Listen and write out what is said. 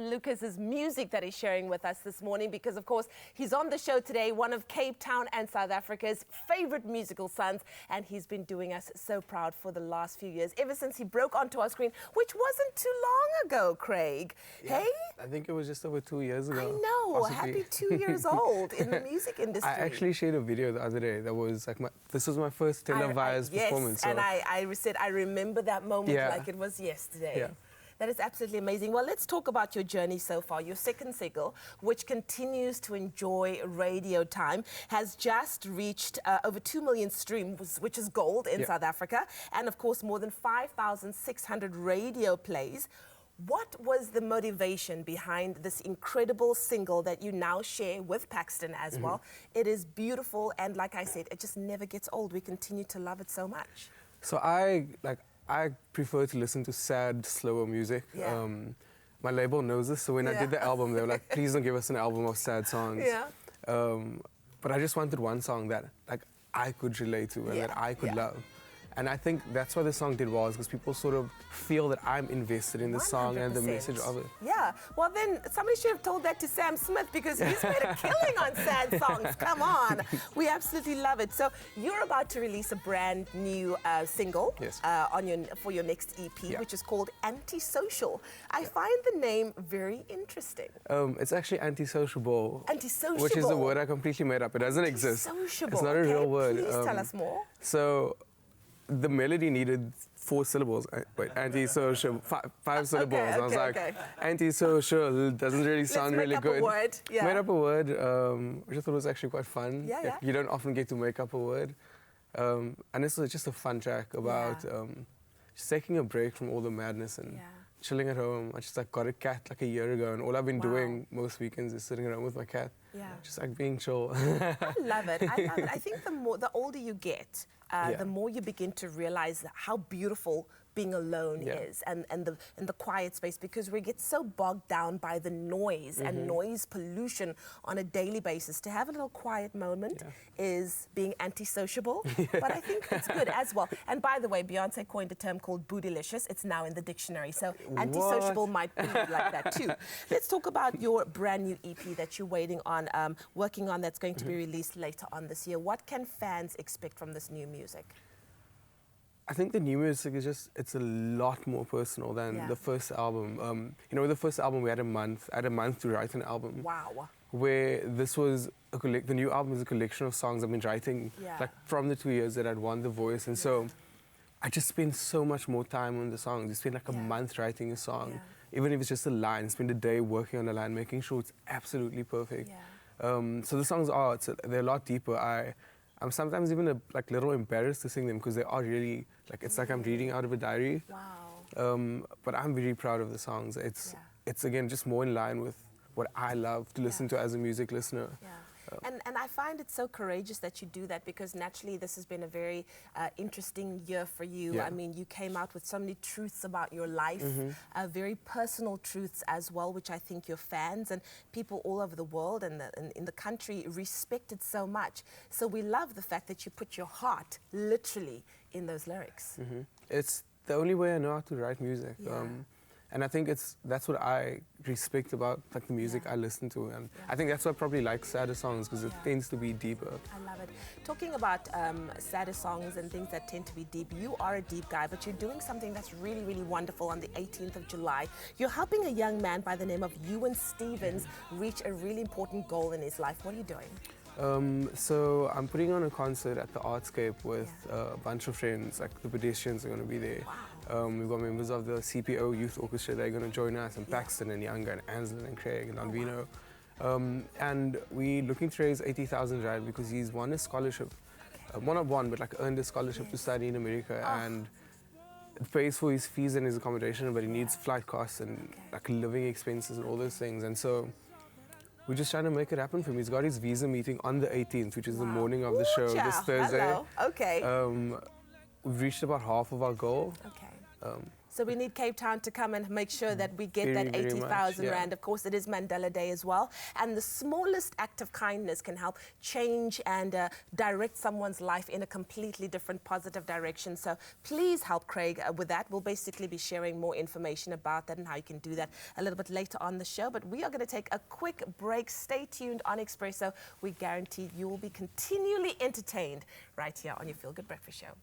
Lucas's music that he's sharing with us this morning because, of course, he's on the show today, one of Cape Town and South Africa's favorite musical sons, and he's been doing us so proud for the last few years, ever since he broke onto our screen, which wasn't too long ago, Craig. Yeah, hey? I think it was just over 2 years ago. I know, possibly. happy 2 years old in the music industry. I actually shared a video the other day that was like this was my first televised performance. Yes, and I said I remember that moment like it was yesterday. Yeah. That is absolutely amazing. Well, let's talk about your journey so far. Your second single, which continues to enjoy radio time, has just reached over 2 million streams, which is gold in South Africa, and of course more than 5,600 radio plays. What was the motivation behind this incredible single that you now share with Paxton as well? It is beautiful, and like I said, it just never gets old. We continue to love it so much. So I prefer to listen to sad, slower music. Yeah. My label knows this, so when I did the album, they were like, please don't give us an album of sad songs. Yeah. But I just wanted one song that I could relate to and that I could love. And I think that's why the song did well, is because people sort of feel that I'm invested in the song and the message of it. Yeah, well then somebody should have told that to Sam Smith, because he's made a killing on sad songs. Come on, we absolutely love it. So you're about to release a brand new single for your next EP, which is called Antisocial. I find the name very interesting. It's actually antisociable. Antisociable. Which is a word I completely made up. It doesn't exist. It's not a real word. Please tell us more. So the melody needed 4 syllables. Wait, antisocial, 5 syllables. I was like, antisocial doesn't really sound really good. Made up a word, which I thought was actually quite fun. You don't often get to make up a word. And this was just a fun track about just taking a break from all the madness and chilling at home. I just got a cat like a year ago, and all I've been doing most weekends is sitting around with my cat. Just being chill. I love it. I love it. I think the older you get, the more you begin to realize how beautiful being alone is, and the quiet space, because we get so bogged down by the noise and noise pollution on a daily basis. To have a little quiet moment is being antisociable, but I think it's good as well. And by the way, Beyonce coined a term called bootylicious. It's now in the dictionary, so antisociable might be like that too. Let's talk about your brand new EP that you're working on, that's going to be released later on this year. What can fans expect from this new music? I think the new music is it's a lot more personal than the first album. You know, with the first album, we had a month. I had a month to write an album. Wow. Where this was the new album is a collection of songs I've been writing from the 2 years that I'd won The Voice, and so I just spend so much more time on the songs. You spend a month writing a song, even if it's just a line. Spend a day working on a line, making sure it's absolutely perfect. So the songs they're a lot deeper. I'm sometimes even a little embarrassed to sing them, because they are really it's like I'm reading out of a diary. Wow. But I'm very proud of the songs. It's again just more in line with what I love to listen to as a music listener. And I find it so courageous that you do that, because naturally this has been a very interesting year for you. I mean, you came out with so many truths about your life, very personal truths as well, which I think your fans and people all over the world and in the country respected so much. So we love the fact that you put your heart literally in those lyrics. It's the only way I know how to write music. And I think that's what I respect about the music I listen to, and I think that's why I probably like sadder songs, because it tends to be deeper. I love it. Talking about sadder songs and things that tend to be deep, you are a deep guy, but you're doing something that's really, really wonderful on the 18th of July. You're helping a young man by the name of Ewan Stevens reach a really important goal in his life. What are you doing? So I'm putting on a concert at the Artscape with a bunch of friends. The Pedestrians are going to be there. We've got members of the CPO Youth Orchestra that are going to join us, and Paxton and Younger and Anslin and Craig and Alvino. And we're looking to raise 80,000 rand, because he's won a scholarship, not won, but earned a scholarship to study in America, and it pays for his fees and his accommodation, but he needs flight costs and living expenses and all those things. And so we're just trying to make it happen for him. He's got his visa meeting on the 18th, which is the morning of the show, this Thursday. Hello. Okay. We've reached about half of our goal. Okay. So we need Cape Town to come and make sure that we get that 80,000 Rand. Of course, it is Mandela Day as well. And the smallest act of kindness can help change and direct someone's life in a completely different positive direction. So please help Craig with that. We'll basically be sharing more information about that and how you can do that a little bit later on the show. But we are going to take a quick break. Stay tuned on Expresso. We guarantee you will be continually entertained right here on your Feel Good Breakfast Show.